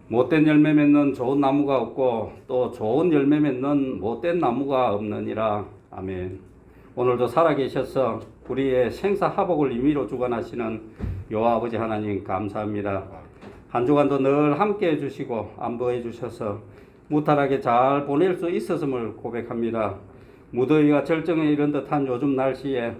못된 열매 맺는 좋은 나무가 없고 또 좋은 열매 맺는 못된 나무가 없느니라. 아멘. 오늘도 살아계셔서 우리의 생사화복을 임의로 주관하시는 여호와 아버지 하나님 감사합니다. 한 주간도 늘 함께 해주시고 안보해 주셔서 무탈하게 잘 보낼 수 있었음을 고백합니다. 무더위가 절정에 이른 듯한 요즘 날씨에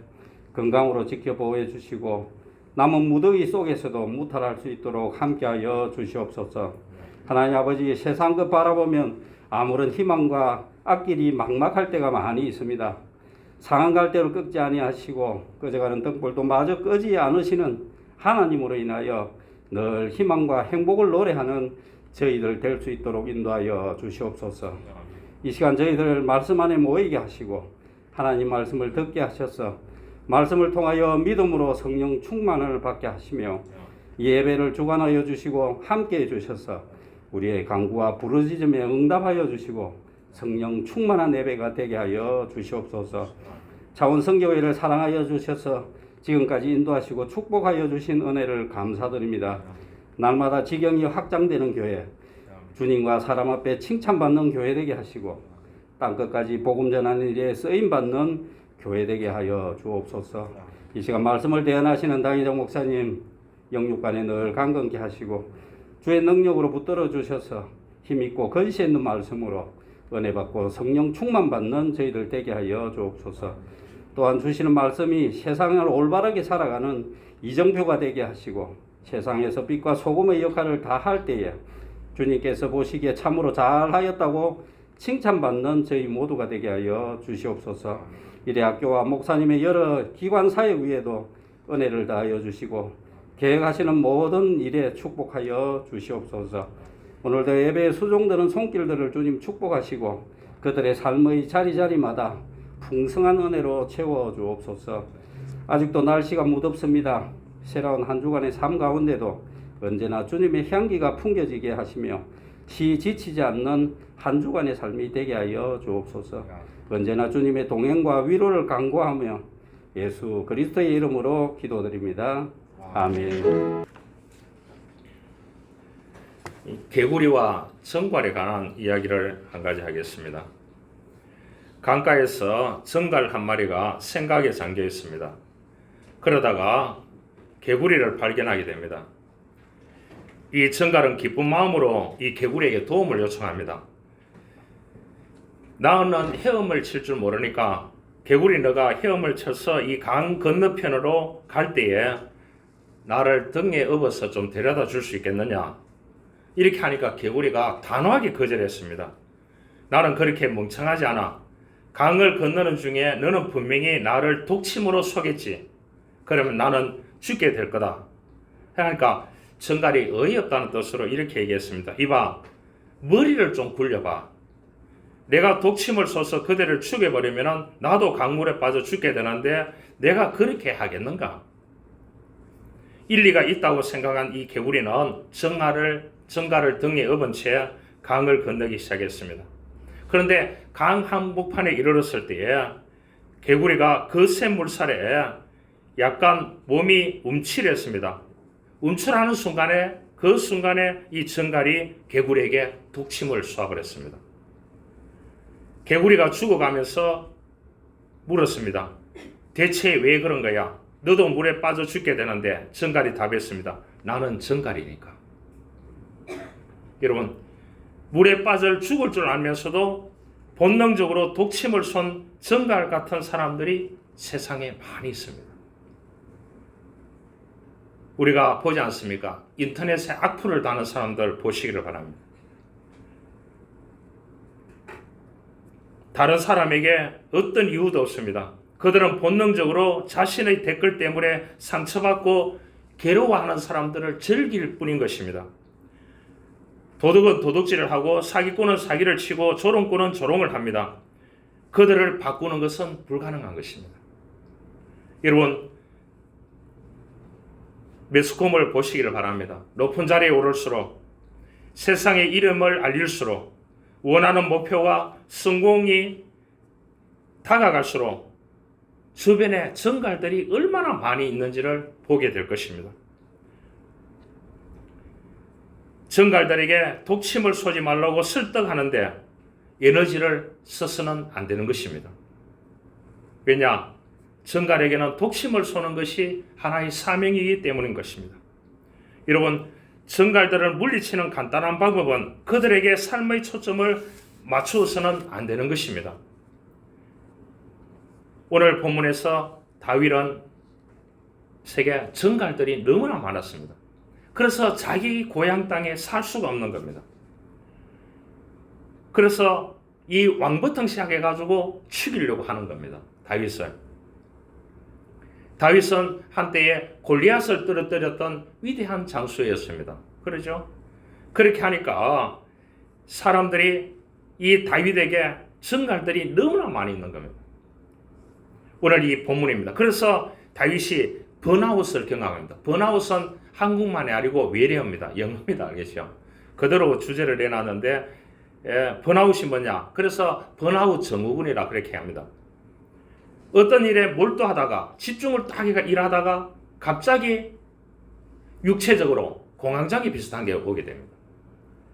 건강으로 지켜보호해 주시고 남은 무더위 속에서도 무탈할 수 있도록 함께하여 주시옵소서. 하나님 아버지, 세상 것 바라보면 아무런 희망과 앞길이 막막할 때가 많이 있습니다. 상한 갈대로 꺾지 아니하시고 꺼져가는 등불도 마저 끄지 않으시는 하나님으로 인하여 늘 희망과 행복을 노래하는 저희들 될 수 있도록 인도하여 주시옵소서. 이 시간 저희들 말씀 안에 모이게 하시고 하나님 말씀을 듣게 하셔서 말씀을 통하여 믿음으로 성령 충만을 받게 하시며 예배를 주관하여 주시고 함께 해 주셔서 우리의 간구와 부르짖음에 응답하여 주시고 성령 충만한 예배가 되게 하여 주시옵소서. 차원 성교회를 사랑하여 주셔서 지금까지 인도하시고 축복하여 주신 은혜를 감사드립니다. 날마다 지경이 확장되는 교회, 주님과 사람 앞에 칭찬받는 교회 되게 하시고 땅끝까지 복음 전하는 일에 쓰임받는 교회 되게 하여 주옵소서. 이 시간 말씀을 대언하시는 당의정 목사님 영육간에 늘 강건케 하시고 주의 능력으로 붙들어 주셔서 힘있고 건시 있는 말씀으로 은혜 받고 성령 충만 받는 저희들 되게 하여 주옵소서. 또한 주시는 말씀이 세상을 올바르게 살아가는 이정표가 되게 하시고 세상에서 빛과 소금의 역할을 다 할 때에 주님께서 보시기에 참으로 잘하였다고 칭찬받는 저희 모두가 되게 하여 주시옵소서. 이래 학교와 목사님의 여러 기관 사역 위에도 은혜를 다하여 주시고 계획하시는 모든 일에 축복하여 주시옵소서. 오늘도 예배의 수종드는 손길들을 주님 축복하시고 그들의 삶의 자리자리마다 풍성한 은혜로 채워 주옵소서. 아직도 날씨가 무덥습니다. 새로운 한 주간의 삶 가운데도 언제나 주님의 향기가 풍겨지게 하시며 지치지 않는 한 주간의 삶이 되게 하여 주옵소서. 언제나 주님의 동행과 위로를 간구하며 예수 그리스도의 이름으로 기도드립니다. 아멘. 개구리와 정갈에 관한 이야기를 한 가지 하겠습니다. 강가에서 정갈 한 마리가 생각에 잠겨 있습니다. 그러다가 개구리를 발견하게 됩니다. 이 정갈은 기쁜 마음으로 이 개구리에게 도움을 요청합니다. 나는 헤엄을 칠 줄 모르니까 개구리 너가 헤엄을 쳐서 이 강 건너편으로 갈 때에 나를 등에 업어서 좀 데려다 줄 수 있겠느냐? 이렇게 하니까 개구리가 단호하게 거절했습니다. 나는 그렇게 멍청하지 않아. 강을 건너는 중에 너는 분명히 나를 독침으로 쏘겠지. 그러면 나는 죽게 될 거다. 그러니까 정갈이 어이없다는 뜻으로 이렇게 얘기했습니다. 이봐, 머리를 좀 굴려봐. 내가 독침을 쏘서 그대를 죽여버리면 나도 강물에 빠져 죽게 되는데 내가 그렇게 하겠는가? 일리가 있다고 생각한 이 개구리는 정갈을 등에 업은 채 강을 건너기 시작했습니다. 그런데 강 한복판에 이르렀을 때에 개구리가 거센 물살에 약간 몸이 움츠렸습니다. 움츠라는 순간에 그 순간에 이 정갈이 개구리에게 독침을 쏘아버렸습니다. 개구리가 죽어가면서 물었습니다. 대체 왜 그런 거야? 너도 물에 빠져 죽게 되는데 정갈이 답했습니다. 나는 정갈이니까. 여러분, 물에 빠져 죽을 줄 알면서도 본능적으로 독침을 쏜 정갈 같은 사람들이 세상에 많이 있습니다. 우리가 보지 않습니까? 인터넷에 악플을 다는 사람들 보시기를 바랍니다. 다른 사람에게 어떤 이유도 없습니다. 그들은 본능적으로 자신의 댓글 때문에 상처받고 괴로워하는 사람들을 즐길 뿐인 것입니다. 도둑은 도둑질을 하고 사기꾼은 사기를 치고 조롱꾼은 조롱을 합니다. 그들을 바꾸는 것은 불가능한 것입니다. 여러분, 매스컴을 보시기를 바랍니다. 높은 자리에 오를수록 세상의 이름을 알릴수록 원하는 목표와 성공이 다가갈수록 주변에 정갈들이 얼마나 많이 있는지를 보게 될 것입니다. 정갈들에게 독침을 쏘지 말라고 설득하는데 에너지를 써서는 안 되는 것입니다. 왜냐? 정갈에게는 독침을 쏘는 것이 하나의 사명이기 때문인 것입니다. 여러분, 정갈들을 물리치는 간단한 방법은 그들에게 삶의 초점을 맞추어서는 안 되는 것입니다. 오늘 본문에서 다윗은 세계 정갈들이 너무나 많았습니다. 그래서 자기 고향 땅에 살 수가 없는 겁니다. 그래서 이 왕부터 시작해가지고 죽이려고 하는 겁니다. 다윗은 한때에 골리앗을 떨어뜨렸던 위대한 장수였습니다. 그렇죠? 그렇게 하니까 사람들이 이 다윗에게 정갈들이 너무나 많이 있는 겁니다. 오늘 이 본문입니다. 그래서 다윗이 번아웃을 경험합니다. 번아웃은 한국말이 아니고 외래어입니다. 영어입니다. 알겠죠? 그대로 주제를 내놨는데 번아웃이 뭐냐? 그래서 번아웃 증후군이라 그렇게 합니다. 어떤 일에 몰두하다가 집중을 딱 일하다가 갑자기 육체적으로 공황장애 비슷한 게 오게 됩니다.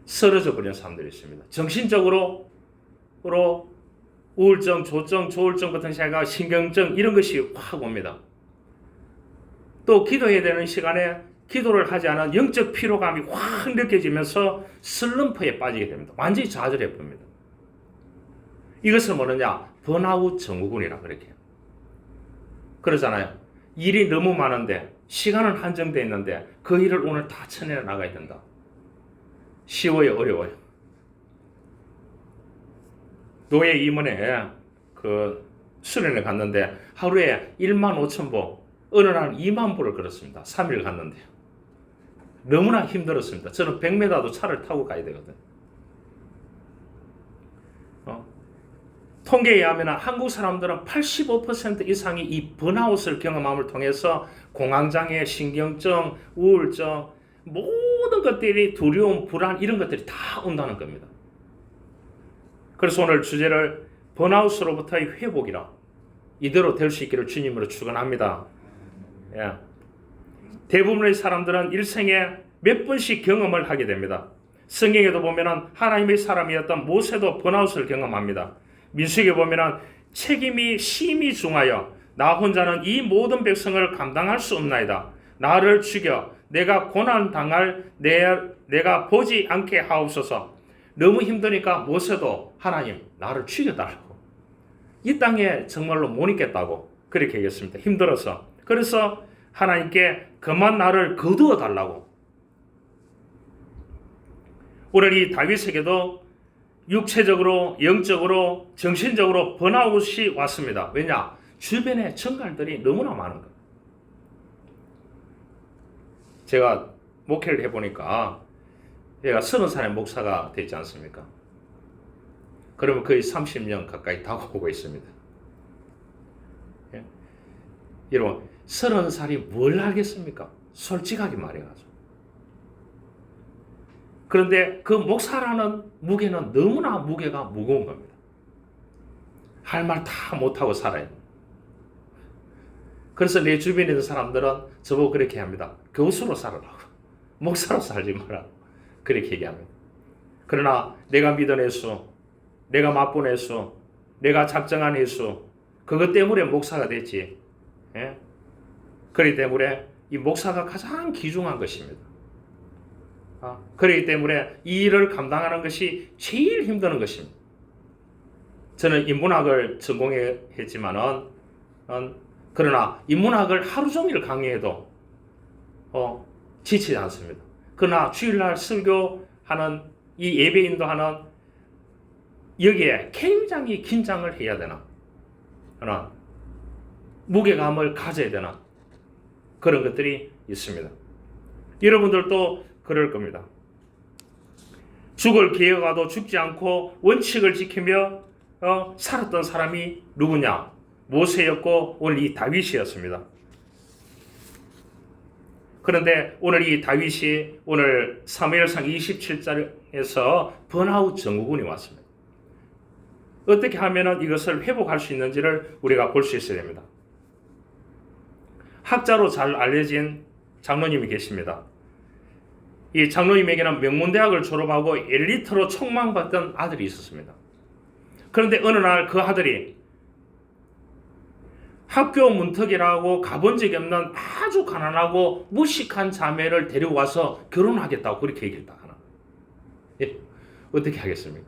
쓰러져 버리는 사람들이 있습니다. 정신적으로 우울증, 조증, 조울증 같은 시기가 신경증 이런 것이 확 옵니다. 또 기도해야 되는 시간에 기도를 하지 않은 영적 피로감이 확 느껴지면서 슬럼프에 빠지게 됩니다. 완전히 좌절해 봅니다. 이것을 뭐느냐? 번아웃 증후군이라 그렇게 해요. 그러잖아요. 일이 너무 많은데 시간은 한정되어 있는데 그 일을 오늘 다 쳐내 나가야 된다. 쉬워요? 어려워요? 노예 임원에 수련회 갔는데 하루에 15,000보, 어느 날은 2만 보를 걸었습니다. 3일 갔는데요. 너무나 힘들었습니다. 저는 100m도 차를 타고 가야 되거든. 통계에 의하면 한국 사람들은 85% 이상이 이 번아웃을 경험함을 통해서 공황장애, 신경증, 우울증 모든 것들이 두려움, 불안 이런 것들이 다 온다는 겁니다. 그래서 오늘 주제를 번아웃으로부터의 회복이라 이대로 될 수 있기를 주님으로 축원합니다. 예. 대부분의 사람들은 일생에 몇 번씩 경험을 하게 됩니다. 성경에도 보면 하나님의 사람이었던 모세도 번아웃을 경험합니다. 민수기에 보면 책임이 심히 중하여 나 혼자는 이 모든 백성을 감당할 수 없나이다. 나를 죽여 내가 고난 당할 내가 보지 않게 하옵소서. 너무 힘드니까 모세도 하나님 나를 죽여달라고. 이 땅에 정말로 못 있겠다고 그렇게 얘기했습니다. 힘들어서. 그래서 하나님께 그만 나를 거두어 달라고. 오늘 이 다윗에게도 육체적으로, 영적으로, 정신적으로 번아웃이 왔습니다. 왜냐? 주변에 정갈들이 너무나 많은 거예요. 제가 목회를 해보니까 제가 30살의 목사가 되지 않습니까? 그러면 거의 30년 가까이 다가오고 있습니다. 예? 여러분 30살이 뭘 알겠습니까? 솔직하게 말해가지고. 그런데 그 목사라는 무게는 너무나 무게가 무거운 겁니다. 할 말 다 못하고 살아요. 그래서 내 주변에 있는 사람들은 저보고 그렇게 합니다. 교수로 살아라고. 목사로 살지 마라. 그렇게 얘기합니다. 그러나 내가 믿은 예수, 내가 맛본 예수, 내가 작정한 예수, 그것 때문에 목사가 됐지. 예? 그렇기 때문에 이 목사가 가장 귀중한 것입니다. 그렇기 때문에 이 일을 감당하는 것이 제일 힘든 것입니다. 저는 인문학을 전공했지만은 그러나 인문학을 하루 종일 강의해도 지치지 않습니다. 그러나 주일날 설교하는 이 예배 인도하는 여기에 굉장히 긴장을 해야 되나, 그러나 무게감을 가져야 되나 그런 것들이 있습니다. 여러분들도 그럴 겁니다. 죽을 기어가도 죽지 않고 원칙을 지키며 살았던 사람이 누구냐? 모세였고 오늘 이 다윗이었습니다. 그런데 오늘 이 다윗이 오늘 사무엘상 27장에서 번아웃 증후군이 왔습니다. 어떻게 하면 이것을 회복할 수 있는지를 우리가 볼 수 있어야 됩니다. 학자로 잘 알려진 장로님이 계십니다. 이 장로님에게는 명문대학을 졸업하고 엘리트로 촉망받던 아들이 있었습니다. 그런데 어느 날 그 아들이 학교 문턱이라고 가본 적이 없는 아주 가난하고 무식한 자매를 데리고 와서 결혼하겠다고 그렇게 얘기를 딱 하나. 예, 어떻게 하겠습니까?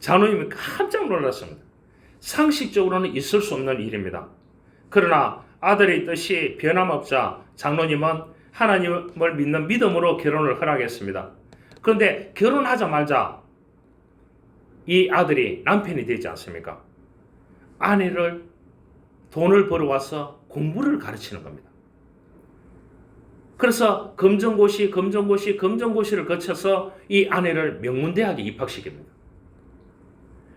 장로님이 깜짝 놀랐습니다. 상식적으로는 있을 수 없는 일입니다. 그러나 아들의 뜻이 변함없자 장로님은 하나님을 믿는 믿음으로 결혼을 허락했습니다. 그런데 결혼하자마자 이 아들이 남편이 되지 않습니까? 아내를 돈을 벌어와서 공부를 가르치는 겁니다. 그래서 검정고시를 거쳐서 이 아내를 명문대학에 입학시킵니다.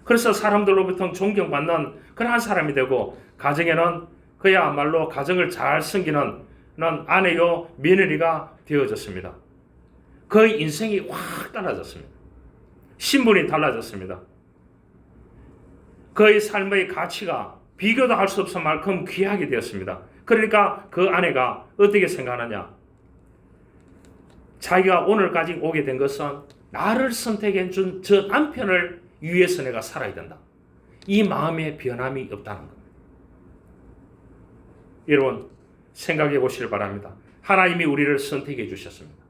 그래서 사람들로부터 존경받는 그러한 사람이 되고 가정에는 그야말로 가정을 잘 섬기는 아내요 며느리가 되어졌습니다. 그의 인생이 확 달라졌습니다. 신분이 달라졌습니다. 그의 삶의 가치가 비교도 할 수 없을 만큼 귀하게 되었습니다. 그러니까 그 아내가 어떻게 생각하느냐? 자기가 오늘까지 오게 된 것은 나를 선택해 준 저 남편을 위해서 내가 살아야 된다. 이 마음에 변함이 없다는 겁니다. 여러분 생각해 보시길 바랍니다. 하나님이 우리를 선택해 주셨습니다.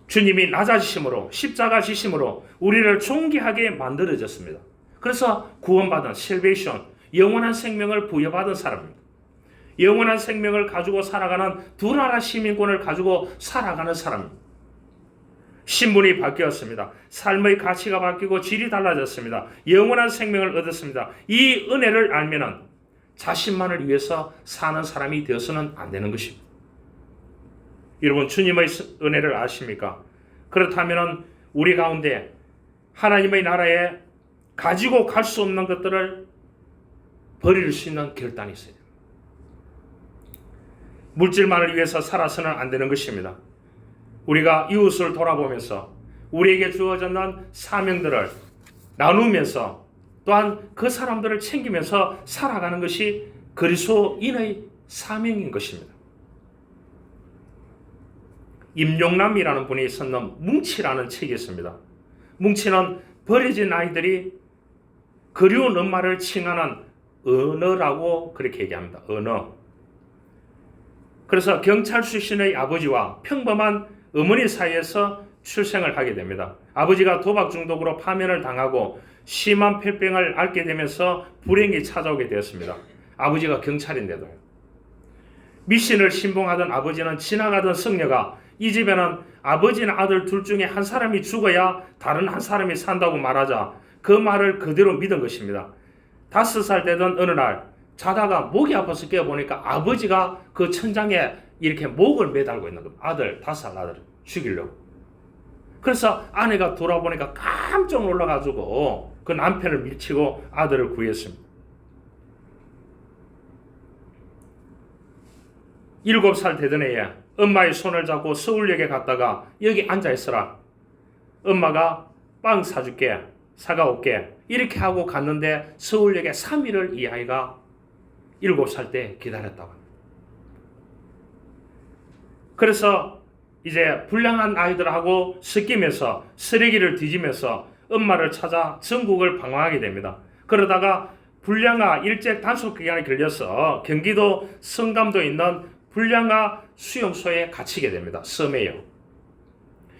주님이 낮아지심으로 십자가 지심으로 우리를 존귀하게 만들어졌습니다. 그래서 구원받은 셀베이션, 영원한 생명을 부여받은 사람입니다. 영원한 생명을 가지고 살아가는 두 나라 시민권을 가지고 살아가는 사람입니다. 신분이 바뀌었습니다. 삶의 가치가 바뀌고 질이 달라졌습니다. 영원한 생명을 얻었습니다. 이 은혜를 알면은 자신만을 위해서 사는 사람이 되어서는 안 되는 것입니다. 여러분 주님의 은혜를 아십니까? 그렇다면 우리 가운데 하나님의 나라에 가지고 갈 수 없는 것들을 버릴 수 있는 결단이 있어야 됩니다. 물질만을 위해서 살아서는 안 되는 것입니다. 우리가 이웃을 돌아보면서 우리에게 주어졌는 사명들을 나누면서 또한 그 사람들을 챙기면서 살아가는 것이 그리스도인의 사명인 것입니다. 임용남이라는 분이 썼는 뭉치라는 책이 있습니다. 뭉치는 버려진 아이들이 그리운 엄마를 칭하는 언어라고 그렇게 얘기합니다. 언어. 그래서 경찰 출신의 아버지와 평범한 어머니 사이에서 출생을 하게 됩니다. 아버지가 도박 중독으로 파면을 당하고 심한 폐병을 앓게 되면서 불행이 찾아오게 되었습니다. 아버지가 경찰인데도요. 미신을 신봉하던 아버지는 지나가던 성녀가 이 집에는 아버지나 아들 둘 중에 한 사람이 죽어야 다른 한 사람이 산다고 말하자 그 말을 그대로 믿은 것입니다. 5살 되던 어느 날 자다가 목이 아파서 깨어보니까 아버지가 그 천장에 이렇게 목을 매달고 있는 겁니다. 5살 아들을 죽이려고. 그래서 아내가 돌아보니까 깜짝 놀라가지고 그 남편을 밀치고 아들을 구했습니다. 7살 되던 해에 엄마의 손을 잡고 서울역에 갔다가 여기 앉아있어라. 엄마가 빵 사줄게. 사가올게. 이렇게 하고 갔는데 서울역에 3일을 이 아이가 7살 때 기다렸다고 합니다. 그래서 이제 불량한 아이들하고 섞이면서 쓰레기를 뒤지면서 엄마를 찾아 전국을 방황하게 됩니다. 그러다가 불량아 일제 단속 기간에 걸려서 경기도 성남도에 있는 불량아 수용소에 갇히게 됩니다. 섬에요.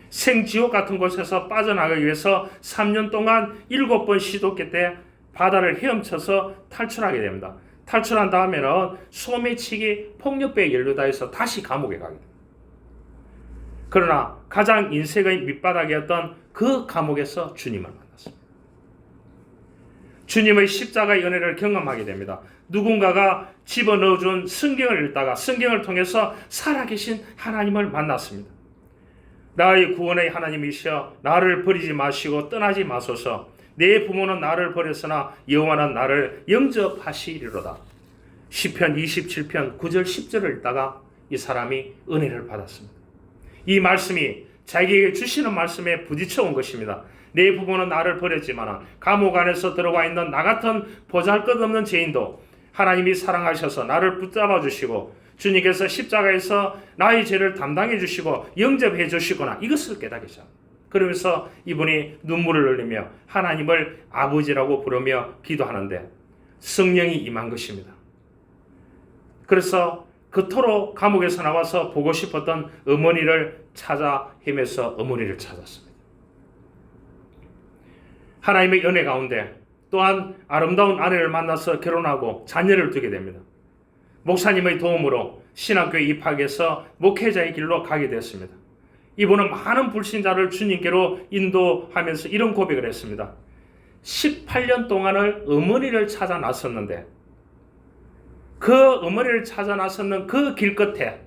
생지옥 같은 곳에서 빠져나가기 위해서 3년 동안 7번 시도했을 때 바다를 헤엄쳐서 탈출하게 됩니다. 탈출한 다음에는 소매치기 폭력배에 연루다 해서 다시 감옥에 가게 됩니다. 그러나 가장 인생의 밑바닥이었던 그 감옥에서 주님을 만났습니다. 주님의 십자가의 은혜를 경험하게 됩니다. 누군가가 집어넣어준 성경을 읽다가 성경을 통해서 살아계신 하나님을 만났습니다. 나의 구원의 하나님이시여 나를 버리지 마시고 떠나지 마소서. 내 부모는 나를 버렸으나 여호와는 나를 영접하시리로다. 시편 27편 9절 10절을 읽다가 이 사람이 은혜를 받았습니다. 이 말씀이 자기에게 주시는 말씀에 부딪혀 온 것입니다. 내 부모는 나를 버렸지만 감옥 안에서 들어와 있는 나 같은 보잘것없는 죄인도 하나님이 사랑하셔서 나를 붙잡아 주시고 주님께서 십자가에서 나의 죄를 담당해 주시고 영접해 주시거나 이것을 깨닫겠죠. 그러면서 이분이 눈물을 흘리며 하나님을 아버지라고 부르며 기도하는데 성령이 임한 것입니다. 그래서 그토록 감옥에서 나와서 보고 싶었던 어머니를 찾아 헤매서 어머니를 찾았습니다. 하나님의 은혜 가운데 또한 아름다운 아내를 만나서 결혼하고 자녀를 두게 됩니다. 목사님의 도움으로 신학교에 입학해서 목회자의 길로 가게 됐습니다. 이분은 많은 불신자를 주님께로 인도하면서 이런 고백을 했습니다. 18년 동안을 어머니를 찾아 나섰는데 그 어머니를 찾아 나섰는 그 길 끝에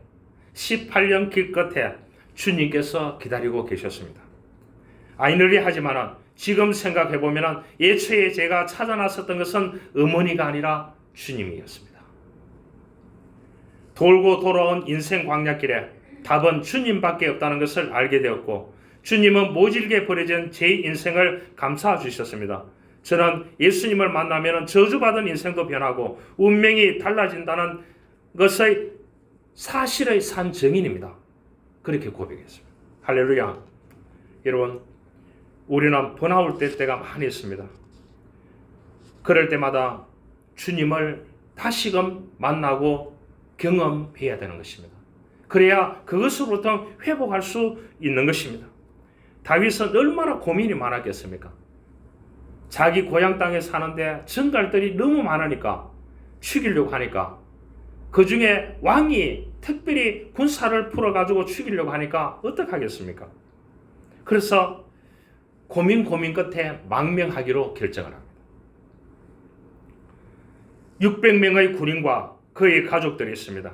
18년 길 끝에 주님께서 기다리고 계셨습니다. 아이러니 하지만은 지금 생각해보면 예초에 제가 찾아 나섰던 것은 어머니가 아니라 주님이었습니다. 돌고 돌아온 인생 광야길에 답은 주님밖에 없다는 것을 알게 되었고 주님은 모질게 버려진 제 인생을 감싸 주셨습니다. 저는 예수님을 만나면 저주받은 인생도 변하고 운명이 달라진다는 것의 사실의 산 증인입니다. 그렇게 고백했습니다. 할렐루야. 여러분, 우리는 번아울 때가 많이 있습니다. 그럴 때마다 주님을 다시금 만나고 경험해야 되는 것입니다. 그래야 그것으로부터 회복할 수 있는 것입니다. 다윗은 얼마나 고민이 많았겠습니까? 자기 고향 땅에 사는데 정갈들이 너무 많으니까 죽이려고 하니까 그 중에 왕이 특별히 군사를 풀어가지고 죽이려고 하니까 어떡하겠습니까? 그래서 고민 끝에 망명하기로 결정을 합니다. 600명의 군인과 그의 가족들이 있습니다.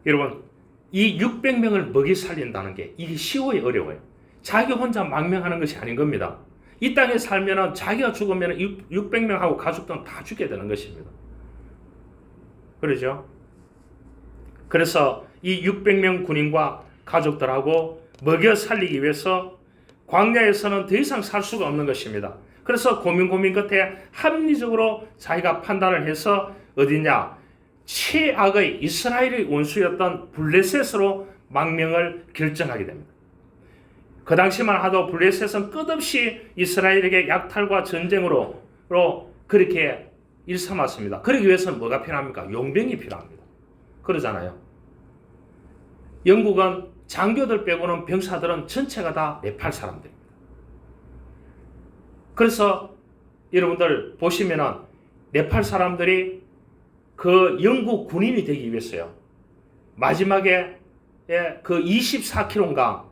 여러분, 이 600명을 먹이 살린다는 게 이게 쉬워요, 어려워요? 자기 혼자 망명하는 것이 아닌 겁니다. 이 땅에 살면 자기가 죽으면 600명하고 가족들은 다 죽게 되는 것입니다. 그러죠? 그래서 이 600명 군인과 가족들하고 먹여 살리기 위해서 광야에서는 더 이상 살 수가 없는 것입니다. 그래서 고민 끝에 합리적으로 자기가 판단을 해서 어디냐? 최악의 이스라엘의 원수였던 블레셋으로 망명을 결정하게 됩니다. 그 당시만 하도 블레셋은 끝없이 이스라엘에게 약탈과 전쟁으로 그렇게 일삼았습니다. 그러기 위해서는 뭐가 필요합니까? 용병이 필요합니다. 그러잖아요. 영국은 장교들 빼고는 병사들은 전체가 다 네팔 사람들입니다. 그래서 여러분들 보시면은 네팔 사람들이 그 영국 군인이 되기 위해서요. 마지막에 그 24km인가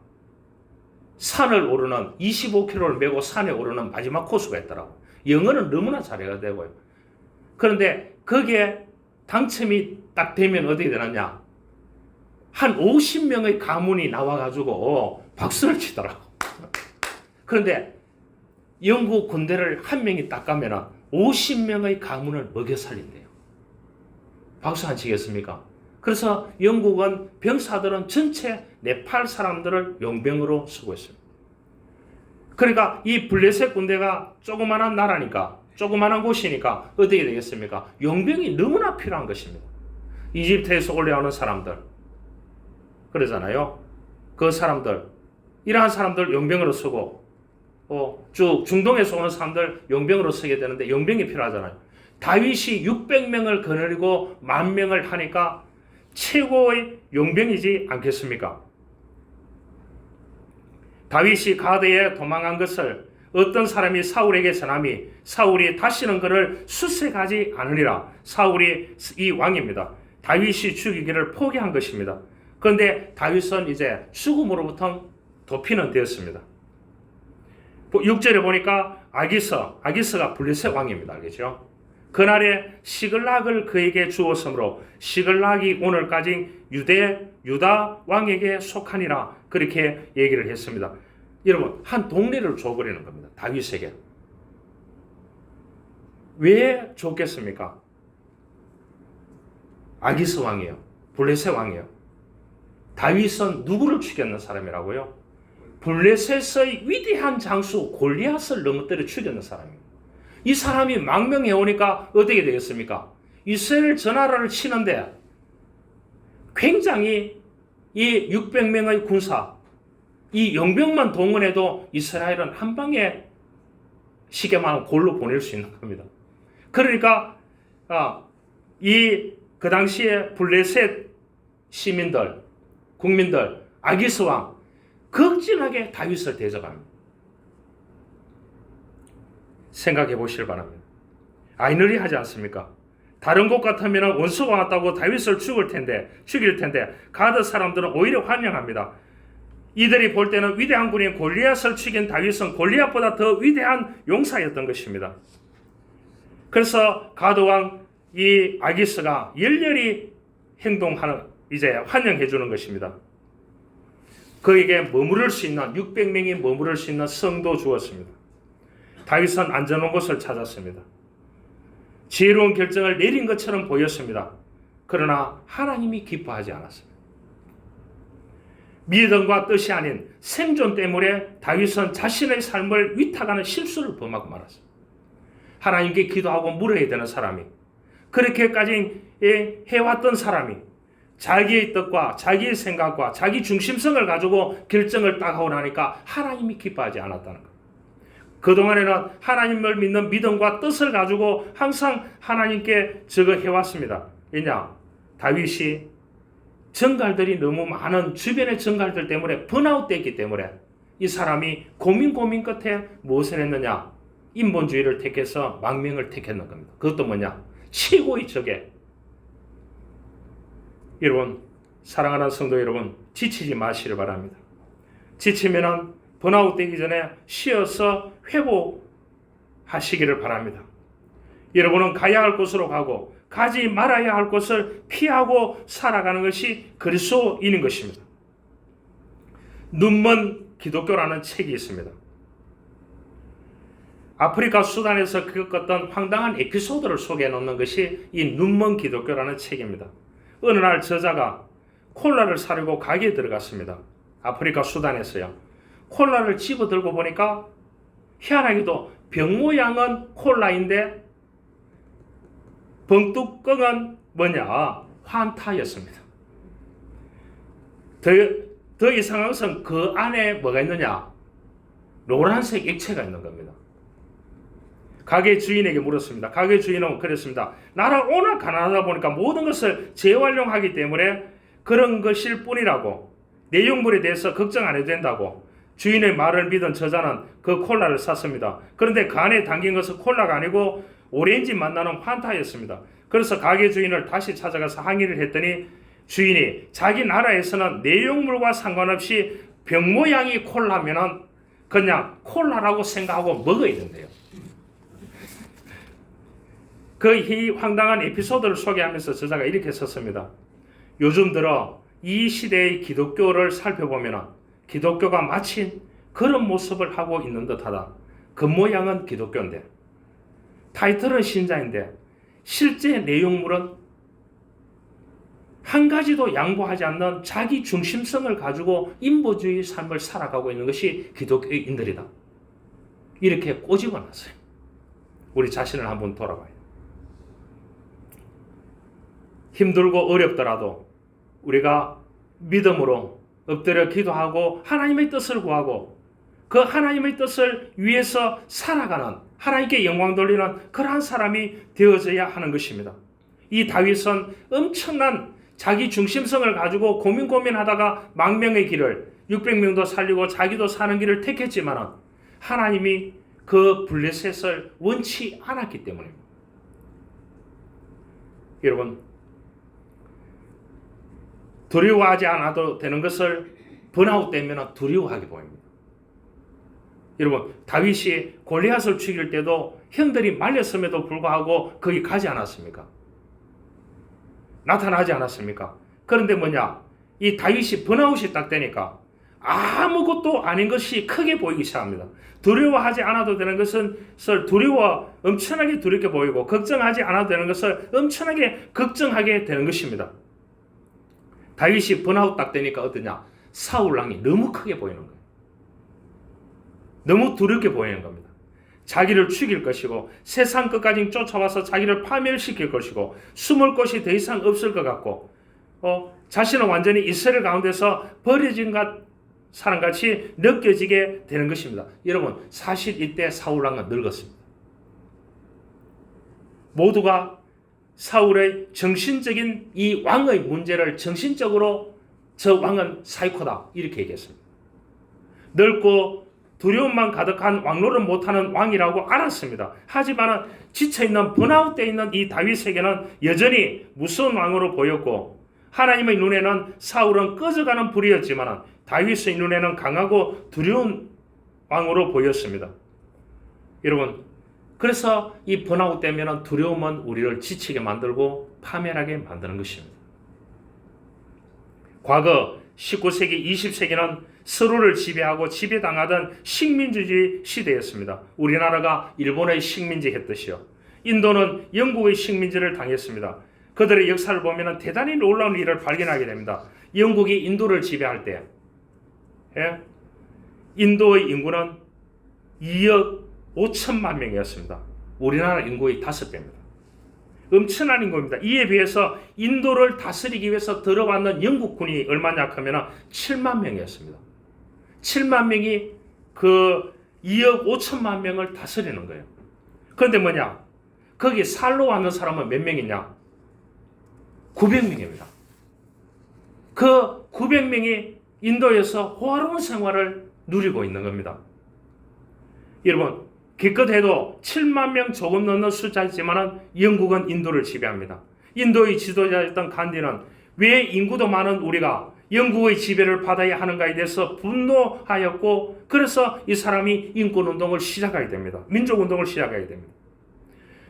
산을 오르는 25km를 메고 산에 오르는 마지막 코스가 있더라고. 영어는 너무나 잘해야 되고요. 그런데 거기에 당첨이 딱 되면 어떻게 되느냐? 한 50명의 가문이 나와가지고 박수를 치더라고. 그런데 영국 군대를 한 명이 딱 가면 50명의 가문을 먹여 살린대요. 박수 안 치겠습니까? 그래서 영국은 병사들은 전체 네팔 사람들을 용병으로 쓰고 있습니다. 그러니까 이 블레셋 군대가 조그마한 나라니까, 조그마한 곳이니까 어떻게 되겠습니까? 용병이 너무나 필요한 것입니다. 이집트에서 올라오는 사람들, 그러잖아요. 그 사람들, 이러한 사람들 용병으로 쓰고, 쭉 중동에서 오는 사람들 용병으로 쓰게 되는데 용병이 필요하잖아요. 다윗이 600명을 거느리고 10,000명을 하니까 최고의 용병이지 않겠습니까? 다윗이 가드에 도망한 것을 어떤 사람이 사울에게 전함이 사울이 다시는 그를 수색하지 않으리라. 사울이 이 왕입니다. 다윗이 죽이기를 포기한 것입니다. 그런데 다윗은 이제 죽음으로부터 도피는 되었습니다. 6절에 보니까 아기스가 블레셋 왕입니다. 알겠죠? 그날에 시글락을 그에게 주었으므로 시글락이 오늘까지 유다 왕에게 속하니라. 그렇게 얘기를 했습니다. 여러분, 한 동네를 줘버리는 겁니다. 다윗에게. 왜 줬겠습니까? 아기스 왕이에요. 블레셋 왕이에요. 다윗은 누구를 죽였는 사람이라고요? 블레셋의 위대한 장수 골리앗을 넘어뜨려 죽였는 사람입니다. 이 사람이 망명해 오니까 어떻게 되겠습니까? 이스라엘 전하라를 치는데 굉장히 이 600명의 군사, 이 용병만 동원해도 이스라엘은 한 방에 시계만 골로 보낼 수 있는 겁니다. 그러니까 그 당시에 블레셋 시민들, 국민들, 아기스 왕 극진하게 다윗을 대접합니다. 생각해 보시길 바랍니다. 아이러니 하지 않습니까? 다른 곳 같으면 원수가 왔다고 다윗을 죽일 텐데 가드 사람들은 오히려 환영합니다. 이들이 볼 때는 위대한 군인 골리앗을 죽인 다윗은 골리앗보다 더 위대한 용사였던 것입니다. 그래서 가드 왕 이 아기스가 열렬히 행동하는 이제 환영해 주는 것입니다. 그에게 머무를 수 있는 600명이 머무를 수 있는 성도 주었습니다. 다윗은 안전한 곳을 찾았습니다. 지혜로운 결정을 내린 것처럼 보였습니다. 그러나 하나님이 기뻐하지 않았습니다. 믿음과 뜻이 아닌 생존 때문에 다윗은 자신의 삶을 위탁하는 실수를 범하고 말았습니다. 하나님께 기도하고 물어야 되는 사람이, 그렇게까지 해왔던 사람이 자기의 뜻과 자기의 생각과 자기 중심성을 가지고 결정을 딱 하고 나니까 하나님이 기뻐하지 않았다는 것. 그동안에는 하나님을 믿는 믿음과 뜻을 가지고 항상 하나님께 저거 해왔습니다. 왜냐? 다윗이 정갈들이 너무 많은 주변의 정갈들 때문에 번아웃 됐기 때문에 이 사람이 고민 끝에 무엇을 했느냐? 인본주의를 택해서 망명을 택했는 겁니다. 그것도 뭐냐? 최고의 적에. 여러분, 사랑하는 성도 여러분, 지치지 마시길 바랍니다. 지치면은 번아웃 되기 전에 쉬어서 회복하시기를 바랍니다. 여러분은 가야 할 곳으로 가고 가지 말아야 할 곳을 피하고 살아가는 것이 그리스도인인 것입니다. 눈먼 기독교라는 책이 있습니다. 아프리카 수단에서 겪었던 황당한 에피소드를 소개해 놓는 것이 이 눈먼 기독교라는 책입니다. 어느 날 저자가 콜라를 사려고 가게에 들어갔습니다. 아프리카 수단에서요. 콜라를 집어 들고 보니까 희한하게도 병 모양은 콜라인데 병뚜껑은 뭐냐? 환타였습니다. 더 이상한 것은 그 안에 뭐가 있느냐? 노란색 액체가 있는 겁니다. 가게 주인에게 물었습니다. 가게 주인은 그랬습니다. 나는 워낙 가난하다 보니까 모든 것을 재활용하기 때문에 그런 것일 뿐이라고, 내용물에 대해서 걱정 안 해도 된다고 주인의 말을 믿은 저자는 그 콜라를 샀습니다. 그런데 그 안에 담긴 것은 콜라가 아니고 오렌지 맛 나는 환타였습니다. 그래서 가게 주인을 다시 찾아가서 항의를 했더니 주인이 자기 나라에서는 내용물과 상관없이 병 모양이 콜라면은 그냥 콜라라고 생각하고 먹어야 된대요. 이 황당한 에피소드를 소개하면서 저자가 이렇게 썼습니다. 요즘 들어 이 시대의 기독교를 살펴보면 기독교가 마치 그런 모습을 하고 있는 듯하다. 겉모양은 기독교인데, 타이틀은 신자인데, 실제 내용물은 한 가지도 양보하지 않는 자기 중심성을 가지고 인본주의 삶을 살아가고 있는 것이 기독교인들이다. 이렇게 꼬집어 놨어요. 우리 자신을 한번 돌아봐요. 힘들고 어렵더라도 우리가 믿음으로 엎드려 기도하고 하나님의 뜻을 구하고 그 하나님의 뜻을 위해서 살아가는, 하나님께 영광 돌리는 그러한 사람이 되어져야 하는 것입니다. 이 다윗은 엄청난 자기 중심성을 가지고 고민하다가 망명의 길을 600명도 살리고 자기도 사는 길을 택했지만 하나님이 그 블레셋을 원치 않았기 때문입니다. 여러분, 두려워하지 않아도 되는 것을 번아웃 되면 두려워하게 보입니다. 여러분, 다윗이 골리앗을 죽일 때도 형들이 말렸음에도 불구하고 거기 가지 않았습니까? 나타나지 않았습니까? 그런데 뭐냐? 이 다윗이 번아웃이 딱 되니까 아무것도 아닌 것이 크게 보이기 시작합니다. 두려워하지 않아도 되는 것을 엄청나게 두렵게 보이고, 걱정하지 않아도 되는 것을 엄청나게 걱정하게 되는 것입니다. 다윗이 번아웃 딱 되니까 어떠냐? 사울 왕이 너무 크게 보이는 거예요. 너무 두렵게 보이는 겁니다. 자기를 죽일 것이고 세상 끝까지 쫓아와서 자기를 파멸시킬 것이고 숨을 곳이 더 이상 없을 것 같고 자신은 완전히 이스라엘 가운데서 버려진 사람같이 느껴지게 되는 것입니다. 여러분, 사실 이때 사울 왕은 늙었습니다. 모두가 사울의 정신적인 이 왕의 문제를 정신적으로 저 왕은 사이코다 이렇게 얘기했습니다. 늙고 두려움만 가득한 왕노릇 못하는 왕이라고 알았습니다. 하지만 지쳐있는 번아웃되어 있는 이 다윗에게는 여전히 무서운 왕으로 보였고, 하나님의 눈에는 사울은 꺼져가는 불이었지만 다윗의 눈에는 강하고 두려운 왕으로 보였습니다. 여러분, 그래서 이 번아웃 되면 두려움은 우리를 지치게 만들고 파멸하게 만드는 것입니다. 과거 19세기, 20세기는 서로를 지배하고 지배당하던 식민주의 시대였습니다. 우리나라가 일본의 식민지 했듯이요. 인도는 영국의 식민지를 당했습니다. 그들의 역사를 보면 대단히 놀라운 일을 발견하게 됩니다. 영국이 인도를 지배할 때 인도의 인구는 2억 5천만 명이었습니다. 우리나라 인구의 5배입니다. 엄청난 인구입니다. 이에 비해서 인도를 다스리기 위해서 들어왔는 영국군이 얼마냐 하면 7만 명이었습니다. 7만 명이 그 2억 5천만 명을 다스리는 거예요. 그런데 뭐냐? 거기 살러 왔는 사람은 몇 명이냐? 900명입니다. 그 900명이 인도에서 호화로운 생활을 누리고 있는 겁니다. 여러분, 기껏해도 7만 명 조금 넘는 숫자이지만 영국은 인도를 지배합니다. 인도의 지도자였던 간디는 왜 인구도 많은 우리가 영국의 지배를 받아야 하는가에 대해서 분노하였고, 그래서 이 사람이 인권운동을 시작하게 됩니다. 민족운동을 시작하게 됩니다.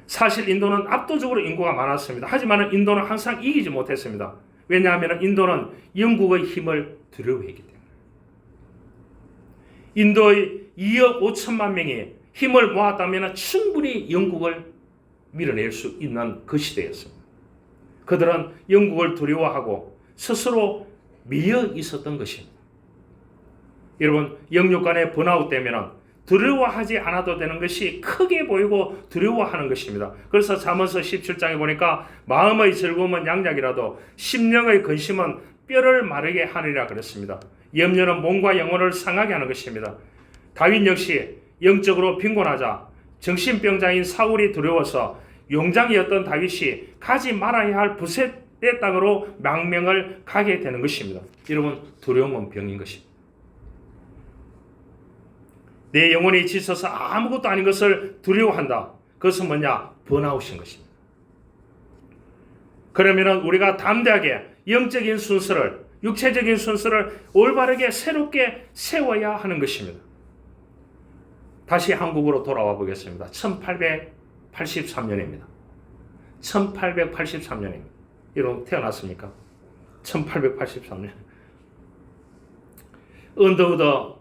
사실 인도는 압도적으로 인구가 많았습니다. 하지만 인도는 항상 이기지 못했습니다. 왜냐하면 인도는 영국의 힘을 두려워했기 때문에. 인도의 2억 5천만 명이 힘을 모았다면 충분히 영국을 밀어낼 수 있는 그 시대였습니다. 그들은 영국을 두려워하고 스스로 미어 있었던 것입니다. 여러분, 영육간에 번아웃 되면 두려워하지 않아도 되는 것이 크게 보이고 두려워하는 것입니다. 그래서 잠언서 17장에 보니까 마음의 즐거움은 양약이라도 심령의 근심은 뼈를 마르게 하리라 그랬습니다. 염려는 몸과 영혼을 상하게 하는 것입니다. 다윗 역시 영적으로 빈곤하자 정신병자인 사울이 두려워서 용장이었던 다윗이 가지 말아야 할 부셋의 땅으로 망명을 가게 되는 것입니다. 여러분, 두려움은 병인 것입니다. 내 영혼이 지쳐서 아무것도 아닌 것을 두려워한다. 그것은 뭐냐? 번아웃인 것입니다. 그러면 우리가 담대하게 영적인 순서를, 육체적인 순서를 올바르게 새롭게 세워야 하는 것입니다. 다시 한국으로 돌아와 보겠습니다. 1883년입니다. 1883년입니다. 여러분 태어났습니까? 1883년. 언더우더라는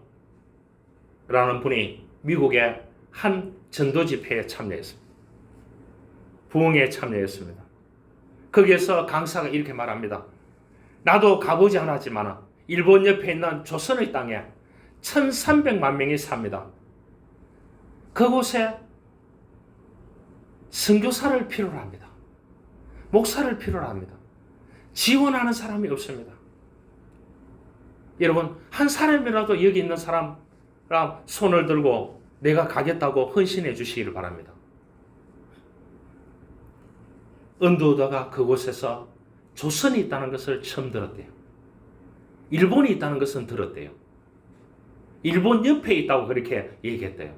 분이 미국의 한 전도 집회에 참여했습니다. 부흥에 참여했습니다. 거기에서 강사가 이렇게 말합니다. 나도 가보지 않았지만 일본 옆에 있는 조선의 땅에 1300만 명이 삽니다. 그곳에 선교사를 필요로 합니다. 목사를 필요로 합니다. 지원하는 사람이 없습니다. 여러분, 한 사람이라도 여기 있는 사람 손을 들고 내가 가겠다고 헌신해 주시기를 바랍니다. 언더우더가 그곳에서 조선이 있다는 것을 처음 들었대요. 일본이 있다는 것은 들었대요. 일본 옆에 있다고 그렇게 얘기했대요.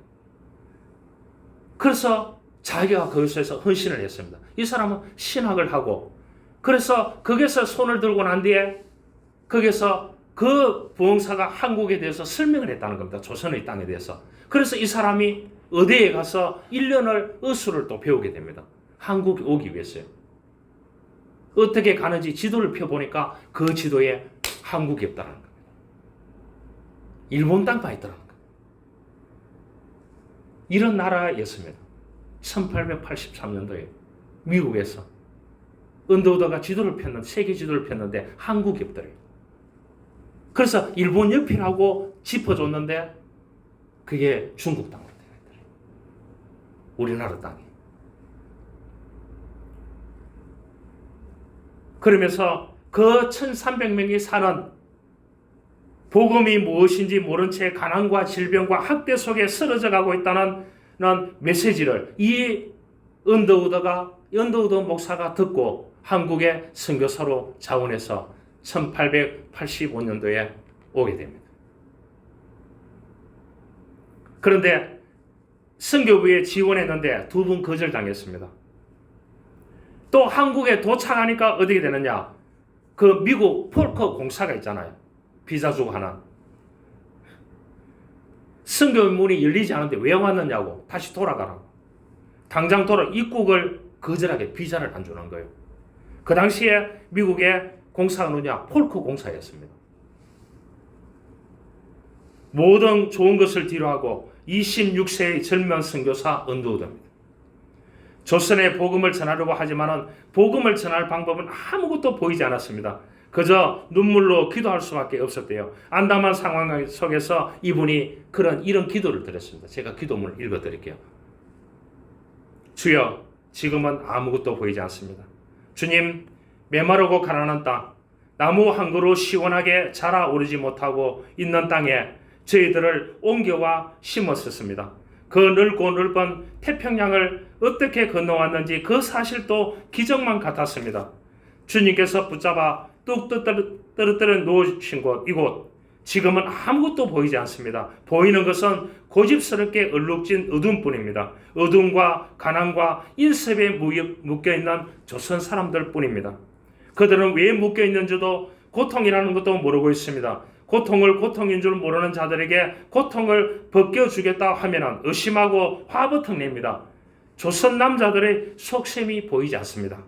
그래서 자기가 그곳에서 헌신을 했습니다. 이 사람은 신학을 하고, 그래서 거기서 손을 들고 난 뒤에 거기서 그 부흥사가 한국에 대해서 설명을 했다는 겁니다. 조선의 땅에 대해서. 그래서 이 사람이 의대에 가서 1년을 의술을 또 배우게 됩니다. 한국에 오기 위해서요. 어떻게 가는지 지도를 펴보니까 그 지도에 한국이 없다는 겁니다. 일본 땅만 있더라는 겁니다. 이런 나라였습니다. 1883년도에 미국에서 언더우더가 지도를 폈는데, 세계 지도를 폈는데 한국이 없더래요. 그래서 일본 옆이라고 짚어줬는데 그게 중국 땅으로 되어있더래요. 우리나라 땅이. 그러면서 그 1300명이 사는 복음이 무엇인지 모른 채 가난과 질병과 학대 속에 쓰러져 가고 있다는 메시지를 이 언더우드 목사가 듣고 한국의 선교사로 자원해서 1885년도에 오게 됩니다. 그런데 선교부에 지원했는데 2번 거절당했습니다. 또 한국에 도착하니까 어떻게 되느냐? 그 미국 폴커 공사가 있잖아요. 비자 주고 하는. 선교문이 열리지 않은데 왜 왔느냐고. 다시 돌아가라고. 당장 입국을 거절하게 비자를 안 주는 거예요. 그 당시에 미국의 공사가 누구냐? 폴커 공사였습니다. 모든 좋은 것을 뒤로하고 26세의 젊은 선교사 언더우드입니다. 조선의 복음을 전하려고 하지만은 복음을 전할 방법은 아무것도 보이지 않았습니다. 그저 눈물로 기도할 수밖에 없었대요. 안담한 상황 속에서 이분이 이런 기도를 드렸습니다. 제가 기도문을 읽어드릴게요. 주여, 지금은 아무것도 보이지 않습니다. 주님, 메마르고 가난한 땅, 나무 한 그루 시원하게 자라오르지 못하고 있는 땅에 저희들을 옮겨와 심었었습니다. 그 넓고 넓은 태평양을 어떻게 건너왔는지 그 사실도 기적만 같았습니다. 주님께서 붙잡아 뚝 떨어뜨려 놓으신 곳, 이곳 지금은 아무것도 보이지 않습니다. 보이는 것은 고집스럽게 얼룩진 어둠뿐입니다. 어둠과 가난과 인습에 묶여있는 조선 사람들 뿐입니다. 그들은 왜 묶여있는지도 고통이라는 것도 모르고 있습니다. 고통을 고통인 줄 모르는 자들에게 고통을 벗겨주겠다 하면 의심하고 화부터 냅니다. 조선 남자들의 속셈이 보이지 않습니다.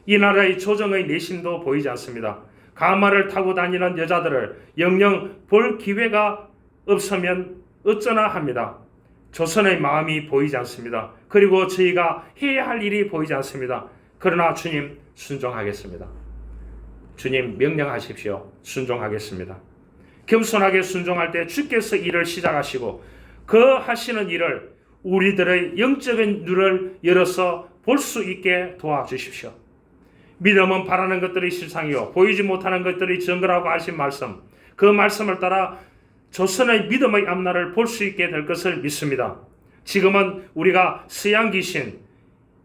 이 나라의 조정의 내심도 보이지 않습니다. 가마를 타고 다니는 여자들을 영영 볼 기회가 없으면 어쩌나 합니다. 조선의 마음이 보이지 않습니다. 그리고 저희가 해야 할 일이 보이지 않습니다. 그러나 주님, 순종하겠습니다. 주님, 명령하십시오. 순종하겠습니다. 겸손하게 순종할 때 주께서 일을 시작하시고 그 하시는 일을 우리들의 영적인 눈을 열어서 볼 수 있게 도와주십시오. 믿음은 바라는 것들이 실상이요 보이지 못하는 것들이 증거라고 하신 말씀, 그 말씀을 따라 조선의 믿음의 앞날을 볼 수 있게 될 것을 믿습니다. 지금은 우리가 서양 귀신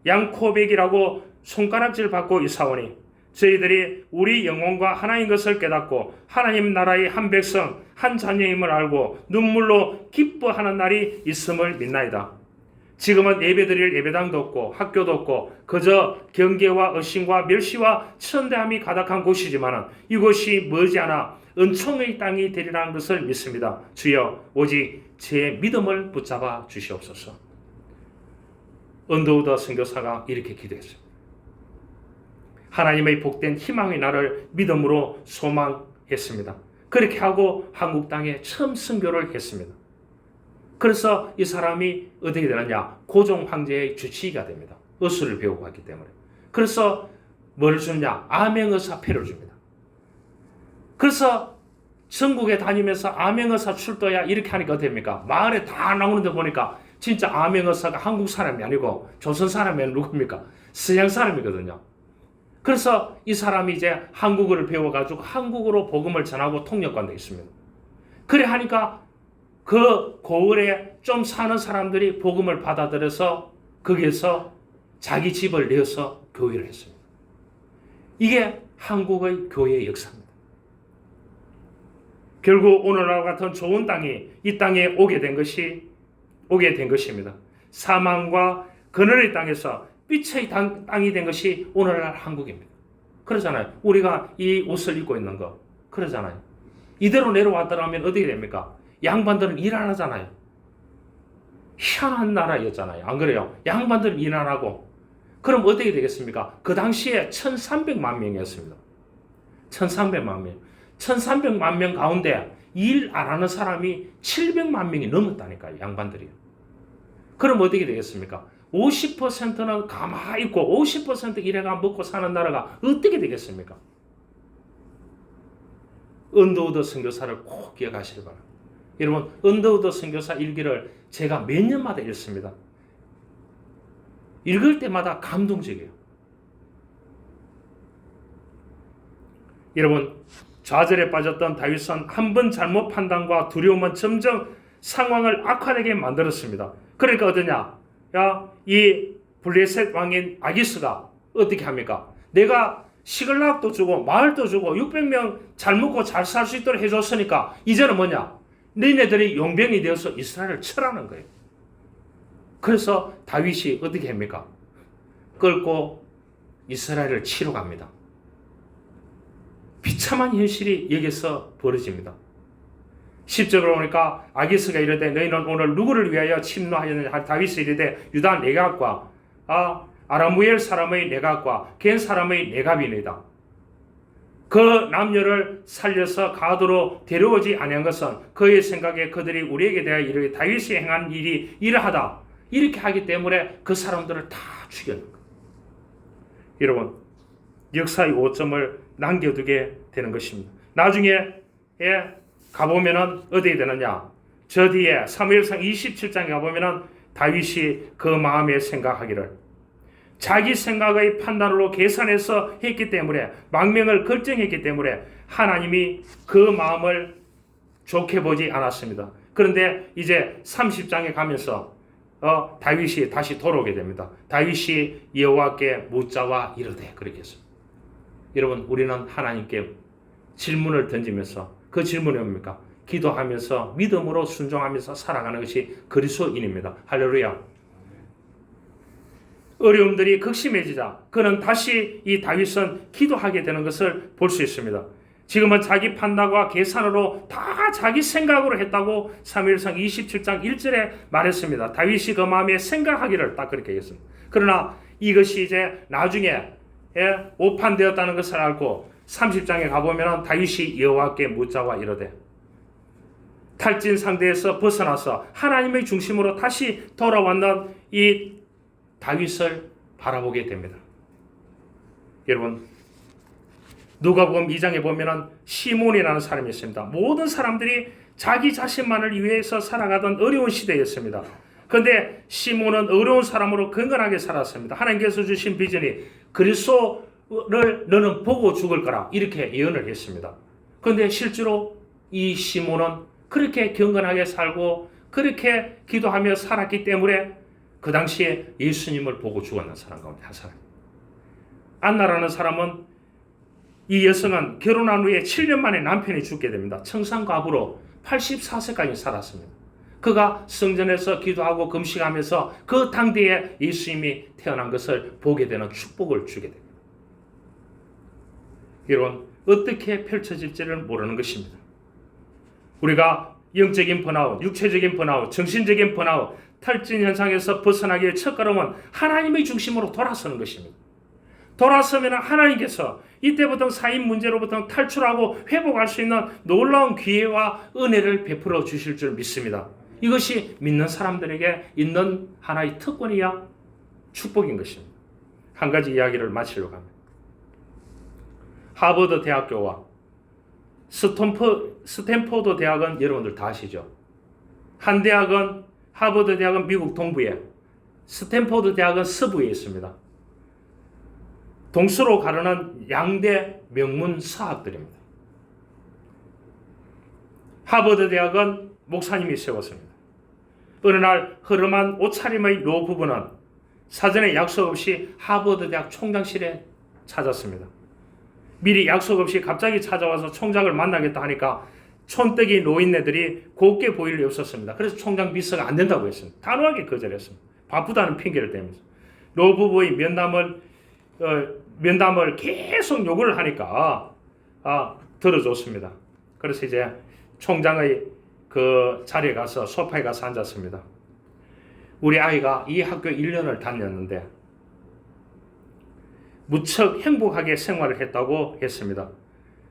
양코백이라고 손가락질 받고 있사오니 저희들이 우리 영혼과 하나인 것을 깨닫고 하나님 나라의 한 백성, 한 자녀임을 알고 눈물로 기뻐하는 날이 있음을 믿나이다. 지금은 예배드릴 예배당도 없고 학교도 없고 그저 경계와 의심과 멸시와 천대함이 가득한 곳이지만 이곳이 머지않아 은총의 땅이 되리라는 것을 믿습니다. 주여, 오직 제 믿음을 붙잡아 주시옵소서. 언더우드 선교사가 이렇게 기도했습니다. 하나님의 복된 희망의 날을 믿음으로 소망했습니다. 그렇게 하고 한국 땅에 처음 선교를 했습니다. 그래서 이 사람이 어떻게 되느냐? 고종 황제의 주치의가 됩니다. 어수를 배우고 왔기 때문에. 그래서 뭘 주느냐? 암행의사표를 줍니다. 그래서 전국에 다니면서 암행의사 출도야 이렇게 하니까 어떻게 됩니까? 마을에 다 나오는데 보니까 진짜 암행의사가 한국 사람이 아니고 조선 사람이 아니라 누굽니까? 서양 사람이거든요. 그래서 이 사람이 이제 한국어를 배워가지고 한국어로 복음을 전하고 통역관도 있습니다. 그래 하니까 그 고을에 좀 사는 사람들이 복음을 받아들여서 거기에서 자기 집을 내어서 교회를 했습니다. 이게 한국의 교회의 역사입니다. 결국 오늘날 같은 좋은 땅이 이 땅에 오게 된 것입니다. 사망과 그늘의 땅에서 빛의 땅이 된 것이 오늘날 한국입니다. 그러잖아요. 우리가 이 옷을 입고 있는 거 그러잖아요. 이대로 내려왔더라면 어떻게 됩니까? 양반들은 일 안 하잖아요. 희한한 나라였잖아요. 안 그래요? 양반들은 일 안 하고 그럼 어떻게 되겠습니까? 그 당시에 1300만 명이었습니다. 1300만 명. 1300만 명 가운데 일 안 하는 사람이 700만 명이 넘었다니까요. 양반들이요. 그럼 어떻게 되겠습니까? 50%는 가만히 있고 50% 일해가 먹고 사는 나라가 어떻게 되겠습니까? 언더우드 선교사를 꼭 기억하시기 바랍니다. 여러분, 언더우드 선교사 일기를 제가 몇 년마다 읽습니다. 읽을 때마다 감동적이에요. 여러분, 좌절에 빠졌던 다윗은 한 번 잘못 판단과 두려움은 점점 상황을 악화되게 만들었습니다. 그러니까 어떠냐? 이 블레셋 왕인 아기스가 어떻게 합니까? 내가 시글락도 주고 마을도 주고 600명 잘 먹고 잘 살 수 있도록 해줬으니까 이제는 뭐냐? 너희네들이 용병이 되어서 이스라엘을 쳐라는 거예요. 그래서 다윗이 어떻게 합니까? 끌고 이스라엘을 치러 갑니다. 비참한 현실이 여기서 벌어집니다. 10절로 보니까 아기스가 이르되 너희는 오늘 누구를 위하여 침노하였느냐? 다윗이 이르되 유다 내각과 아라무엘 사람의 내각과 겐 사람의 내갑이니이다. 그 남녀를 살려서 가도로 데려오지 아니한 것은 그의 생각에 그들이 우리에게 대하여 이르되 다윗이 행한 일이 이러하다. 이렇게 하기 때문에 그 사람들을 다 죽였는 거예요. 여러분, 역사의 오점을 남겨두게 되는 것입니다. 나중에 가보면은 어디에 되느냐? 저 뒤에 사무엘상 27장에 가보면은 다윗이 그 마음에 생각하기를 자기 생각의 판단으로 계산해서 했기 때문에 망명을 결정했기 때문에 하나님이 그 마음을 좋게 보지 않았습니다. 그런데 이제 30장에 가면서 다윗이 다시 돌아오게 됩니다. 다윗이 여호와께 묻자와 이르되 그렇게 했습니다. 여러분, 우리는 하나님께 질문을 던지면서 그 질문이 뭡니까? 기도하면서 믿음으로 순종하면서 살아가는 것이 그리스도인입니다. 할렐루야. 어려움들이 극심해지자 그는 다시 이 다윗은 기도하게 되는 것을 볼 수 있습니다. 지금은 자기 판단과 계산으로 다 자기 생각으로 했다고 사무엘상 27장 1절에 말했습니다. 다윗이 그 마음에 생각하기를 딱 그렇게 했습니다. 그러나 이것이 이제 나중에 오판되었다는 것을 알고 30장에 가보면 다윗이 여호와께 묻자와 이르되 탈진 상대에서 벗어나서 하나님의 중심으로 다시 돌아왔는 이 다윗을 바라보게 됩니다. 여러분, 누가복음 2장에 보면은 시몬이라는 사람이 있습니다. 모든 사람들이 자기 자신만을 위해서 살아가던 어려운 시대였습니다. 그런데 시몬은 어려운 사람으로 건강하게 살았습니다. 하나님께서 주신 비전이 그리스도를 너는 보고 죽을 거라 이렇게 예언을 했습니다. 그런데 실제로 이 시몬은 그렇게 경건하게 살고 그렇게 기도하며 살았기 때문에 그 당시에 예수님을 보고 죽었는 사람 가운데 한 사람. 안나라는 사람은 이 여성은 결혼한 후에 7년 만에 남편이 죽게 됩니다. 청산과부로 84세까지 살았습니다. 그가 성전에서 기도하고 금식하면서 그 당대에 예수님이 태어난 것을 보게 되는 축복을 주게 됩니다. 여러분, 어떻게 펼쳐질지를 모르는 것입니다. 우리가 영적인 번아웃, 육체적인 번아웃, 정신적인 번아웃, 탈진 현상에서 벗어나기 위해 첫걸음은 하나님의 중심으로 돌아서는 것입니다. 돌아서면 하나님께서 이때부터 사인 문제로부터 탈출하고 회복할 수 있는 놀라운 기회와 은혜를 베풀어 주실 줄 믿습니다. 이것이 믿는 사람들에게 있는 하나의 특권이야 축복인 것입니다. 한 가지 이야기를 마치려고 합니다. 하버드 대학교와 스탠포드 대학은 여러분들 다 아시죠? 한 대학은 하버드 대학은 미국 동부에, 스탠포드 대학은 서부에 있습니다. 동서로 가르는 양대 명문 사학들입니다. 하버드 대학은 목사님이 세웠습니다. 어느 날 허름한 옷차림의 노 부부는 사전에 약속 없이 하버드 대학 총장실에 찾았습니다. 미리 약속 없이 갑자기 찾아와서 총장을 만나겠다 하니까 촌뜨기 노인네들이 곱게 보일 리 없었습니다. 그래서 총장 비서가 안 된다고 했습니다. 단호하게 거절했습니다. 바쁘다는 핑계를 대면서. 노 부부의 면담을 계속 요구를 하니까 들어줬습니다. 그래서 이제 총장의 그 자리에 가서 소파에 가서 앉았습니다. 우리 아이가 이 학교 1년을 다녔는데 무척 행복하게 생활을 했다고 했습니다.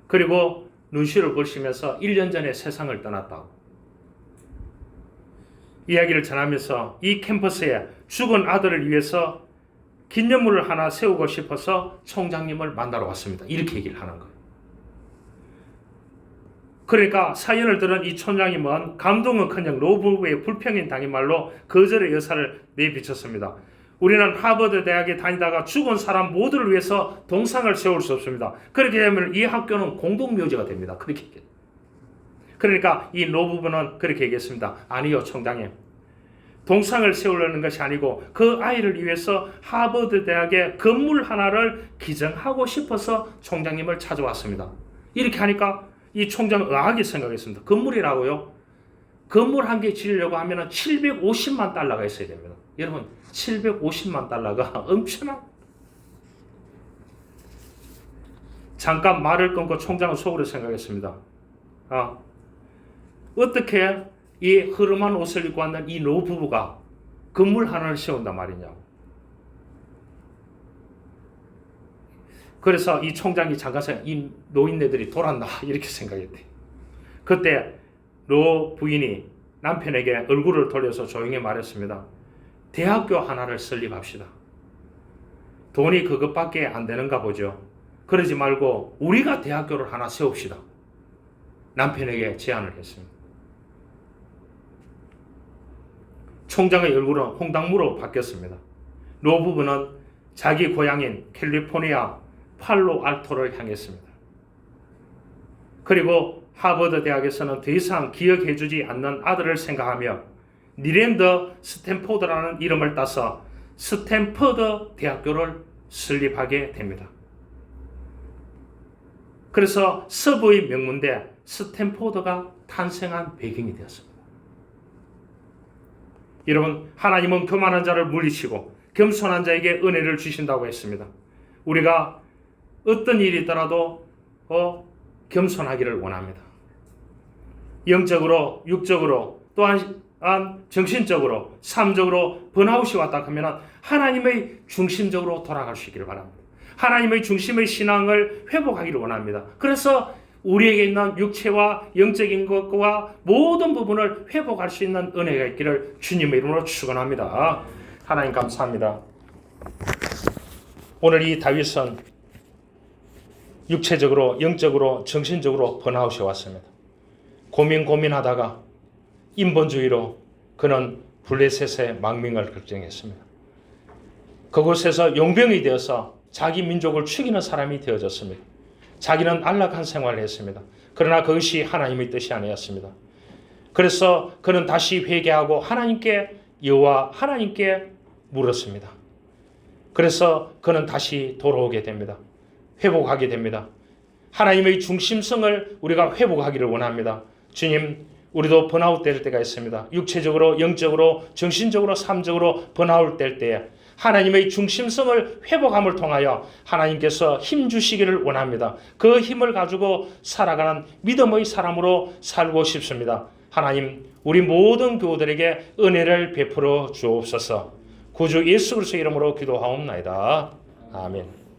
그리고 눈시를 보시면서 1년 전에 세상을 떠났다고 이야기를 전하면서 이 캠퍼스에 죽은 아들을 위해서 기념물을 하나 세우고 싶어서 총장님을 만나러 왔습니다. 이렇게 얘기를 하는 거예요. 그러니까 사연을 들은 이 총장님은 감동은커녕 노부부의 불평인 당인 말로 거절의 의사를 내비쳤습니다. 우리는 하버드 대학에 다니다가 죽은 사람 모두를 위해서 동상을 세울 수 없습니다. 그렇게 되면 이 학교는 공동묘지가 됩니다. 그렇게 얘기해요. 그러니까 이 노부부는 그렇게 얘기했습니다. 아니요, 총장님. 동상을 세우려는 것이 아니고 그 아이를 위해서 하버드 대학의 건물 하나를 기증하고 싶어서 총장님을 찾아왔습니다. 이렇게 하니까 이 총장은 의아하게 생각했습니다. 건물이라고요? 건물 한 개 지으려고 하면 750만 달러가 있어야 됩니다. 여러분, 750만 달러가 엄청난. 잠깐 말을 끊고 총장은 속으로 생각했습니다. 어떻게 이 흐름한 옷을 입고 왔는 이 노부부가 건물 하나를 세운단 말이냐고. 그래서 이 총장이 잠깐 이 노인네들이 돌았나 이렇게 생각했대. 그때 노 부인이 남편에게 얼굴을 돌려서 조용히 말했습니다. 대학교 하나를 설립합시다. 돈이 그것밖에 안 되는가 보죠. 그러지 말고 우리가 대학교를 하나 세웁시다. 남편에게 제안을 했습니다. 총장의 얼굴은 홍당무로 바뀌었습니다. 노 부부는 자기 고향인 캘리포니아 팔로알토를 향했습니다. 그리고 하버드 대학에서는 더 이상 기억해주지 않는 아들을 생각하며 니랜더 스탠포드라는 이름을 따서 스탠퍼드 대학교를 설립하게 됩니다. 그래서 서부의 명문대 스탠포드가 탄생한 배경이 되었습니다. 여러분, 하나님은 교만한 자를 물리치고 겸손한 자에게 은혜를 주신다고 했습니다. 우리가 어떤 일이 있더라도 겸손하기를 원합니다. 영적으로, 육적으로, 또한 정신적으로, 삶적으로 번아웃이 왔다 하면 하나님의 중심적으로 돌아갈 수 있기를 바랍니다. 하나님의 중심의 신앙을 회복하기를 원합니다. 그래서 우리에게 있는 육체와 영적인 것과 모든 부분을 회복할 수 있는 은혜가 있기를 주님의 이름으로 축원합니다. 하나님 감사합니다. 오늘 이 다윗은 육체적으로, 영적으로, 정신적으로 번아웃이 왔습니다. 고민하다가 인본주의로 그는 블레셋의 망명을 결정했습니다. 그곳에서 용병이 되어서 자기 민족을 죽이는 사람이 되어졌습니다. 자기는 안락한 생활을 했습니다. 그러나 그것이 하나님의 뜻이 아니었습니다. 그래서 그는 다시 회개하고 여호와 하나님께 물었습니다. 그래서 그는 다시 돌아오게 됩니다. 회복하게 됩니다. 하나님의 중심성을 우리가 회복하기를 원합니다. 주님, 우리도 번아웃 될 때가 있습니다. 육체적으로, 영적으로, 정신적으로, 삶적으로 번아웃 될 때에 하나님의 중심성을 회복함을 통하여 하나님께서 힘 주시기를 원합니다. 그 힘을 가지고 살아가는 믿음의 사람으로 살고 싶습니다. 하나님, 우리 모든 교우들에게 은혜를 베풀어 주옵소서. 구주 예수 그리스도의 이름으로 기도하옵나이다. 아멘.